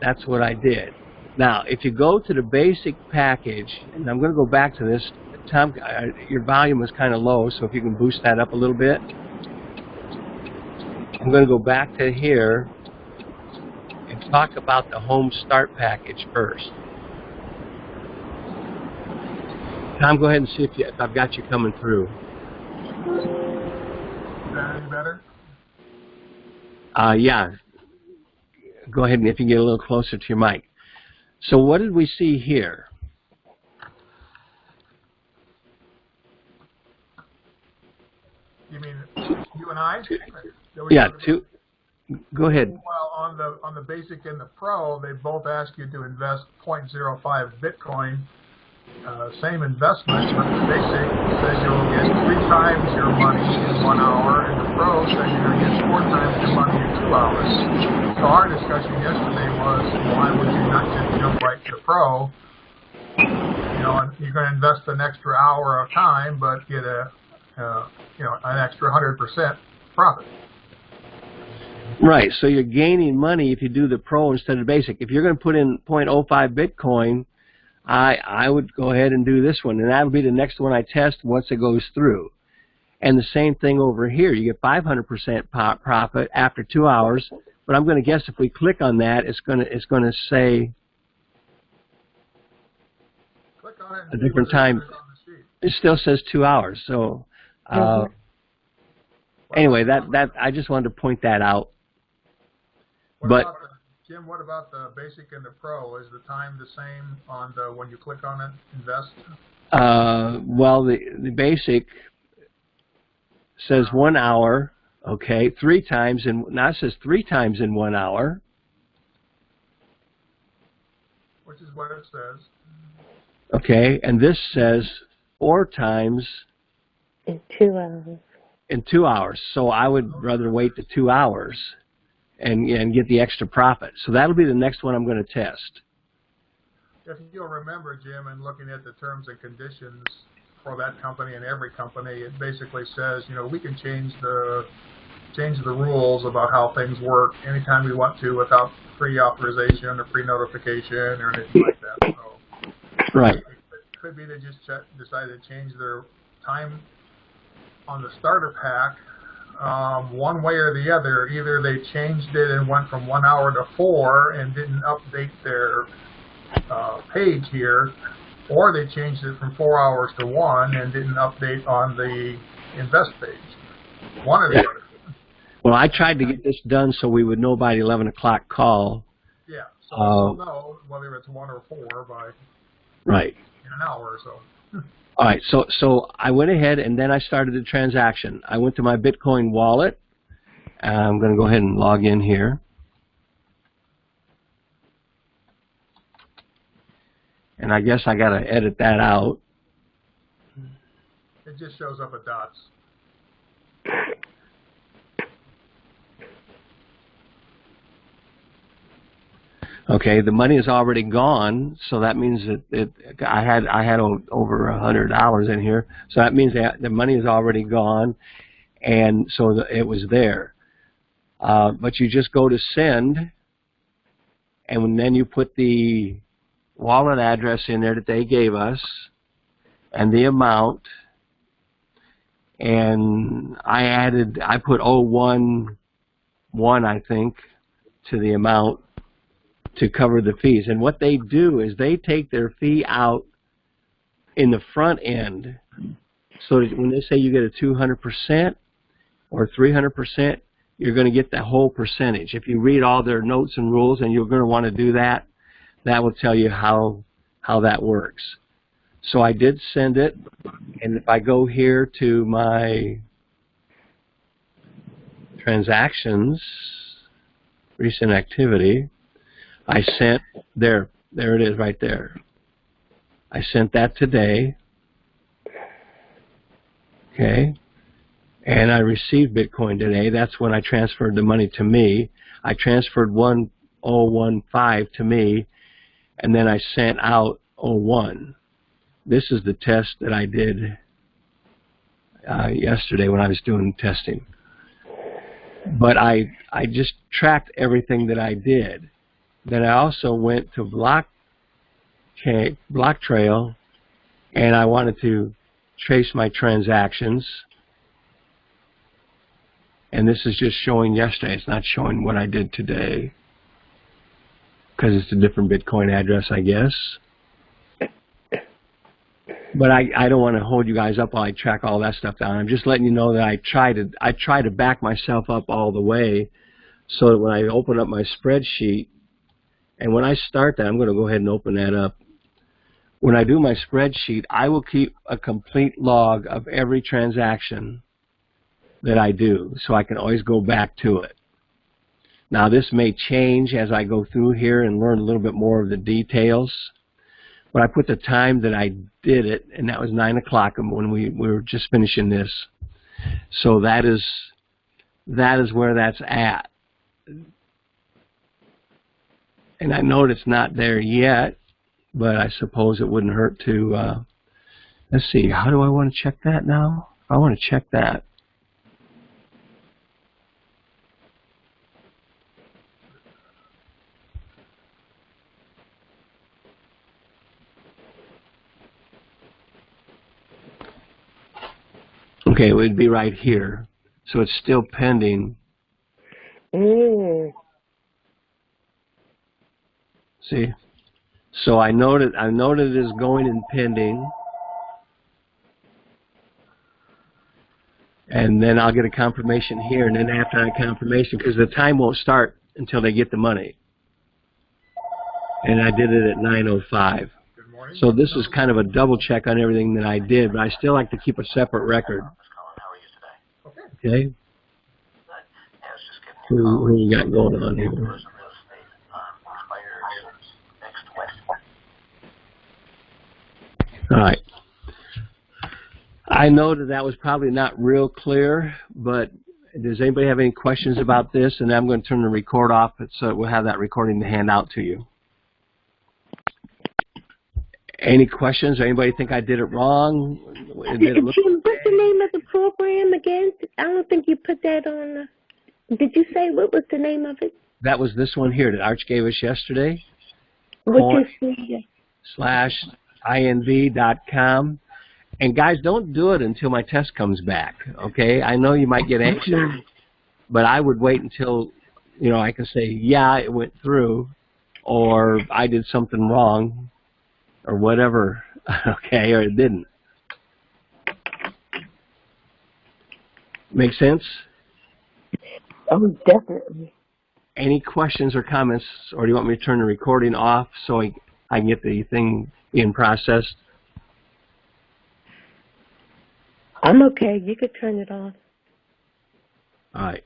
That's what I did. Now, if you go to the basic package, and I'm going to go back to this, Tom, your volume was kind of low, so if you can boost that up a little bit. I'm going to go back to here and talk about the Home Start package first. Tom, go ahead and see if I've got you coming through. Is that any better? Yeah. Go ahead and if you get a little closer to your mic. So what did we see here? You mean you and I? Yeah, go ahead. Well, on the basic and the pro, they both ask you to invest 0.05 Bitcoin. Same investment, but the basic says you'll get 3 times your money in 1 hour, and the pro says you're going to get 4 times your money in 2 hours. So our discussion yesterday was, why would you not just jump right to pro? You know, and you're going to invest an extra hour of time, but get an extra 100% profit. Right. So you're gaining money if you do the pro instead of basic. If you're going to put in 0.05 Bitcoin, I would go ahead and do this one, and that'll be the next one I test once it goes through. And the same thing over here. You get 500% profit after 2 hours. But I'm going to guess if we click on that, it's going to say click on it a different time. It still says 2 hours. So anyway, that I just wanted to point that out. Jim, what about the basic and the pro? Is the time the same on the when you click on it, invest? Well, the basic says 1 hour, okay, 3 times, and now it says 3 times in 1 hour. Which is what it says. Okay, and this says 4 times in 2 hours. In 2 hours. So I would rather wait the 2 hours and get the extra profit. So that'll be the next one I'm going to test. If you'll remember, Jim, in looking at the terms and conditions for that company and every company, it basically says, you know, we can change the rules about how things work anytime we want to without pre-authorization or pre-notification or anything like that. So right. It could be they just decided to change their time on the starter pack one way or the other. Either they changed it and went from 1 hour to 4 and didn't update their page here, or they changed it from 4 hours to 1 and didn't update on the invest page. One or the other. Well, I tried to get this done so we would know by the 11 o'clock call. Yeah, so we'll know whether it's 1 or 4 by right in an hour or so. All right, so I went ahead and then I started the transaction. I went to my Bitcoin wallet. I'm going to go ahead and log in here. And I guess I got to edit that out. It just shows up at dots. Okay, the money is already gone, so that means that I had over $100 in here, so that means that the money is already gone, and so it was there. But you just go to send, and then you put the wallet address in there that they gave us, and the amount, and I put 011, I think, to the amount to cover the fees. And what they do is they take their fee out in the front end. So that when they say you get a 200% or 300%, you're going to get the whole percentage. If you read all their notes and rules, and you're going to want to do that, that will tell you how that works. So I did send it, and if I go here to my transactions, recent activity, I sent, there it is right there. I sent that today, okay, and I received Bitcoin today. That's when I transferred the money to me. I transferred 1015 to me, and then I sent out 01. This is the test that I did yesterday when I was doing testing. But I just tracked everything that I did. Then I also went to Blocktrail, and I wanted to trace my transactions. And this is just showing yesterday. It's not showing what I did today, because it's a different Bitcoin address, I guess. But I don't want to hold you guys up while I track all that stuff down. I'm just letting you know that I try to back myself up all the way, so that when I open up my spreadsheet, and when I start that, I'm going to go ahead and open that up. When I do my spreadsheet, I will keep a complete log of every transaction that I do, so I can always go back to it. Now, this may change as I go through here and learn a little bit more of the details, but I put the time that I did it, and that was 9 o'clock when we were just finishing this. So that is where that's at. And I know it's not there yet, but I suppose it wouldn't hurt to, let's see, how do I want to check that now? I want to check that. Okay, it would be right here. So it's still pending. See? So I noted it is going in pending. And then I'll get a confirmation here, and then after that confirmation, because the time won't start until they get the money. And I did it at 9:05. So this is kind of a double check on everything that I did, but I still like to keep a separate record. Okay? Who we got going on here? All right. I know that was probably not real clear, but does anybody have any questions about this? And I'm going to turn the record off so we'll have that recording to hand out to you. Any questions? Or anybody think I did it wrong? Jim, what's the name of the program again? I don't think you put that on. Did you say what was the name of it? That was this one here that Arch gave us yesterday. What is /inv.com. And guys, don't do it until my test comes back, okay? I know you might get anxious, but I would wait until, I can say, yeah, it went through, or I did something wrong, or whatever, okay, or it didn't. Make sense? Oh, definitely. Any questions or comments, or do you want me to turn the recording off so I can get the thing in processed? I'm okay. You could turn it off. All right.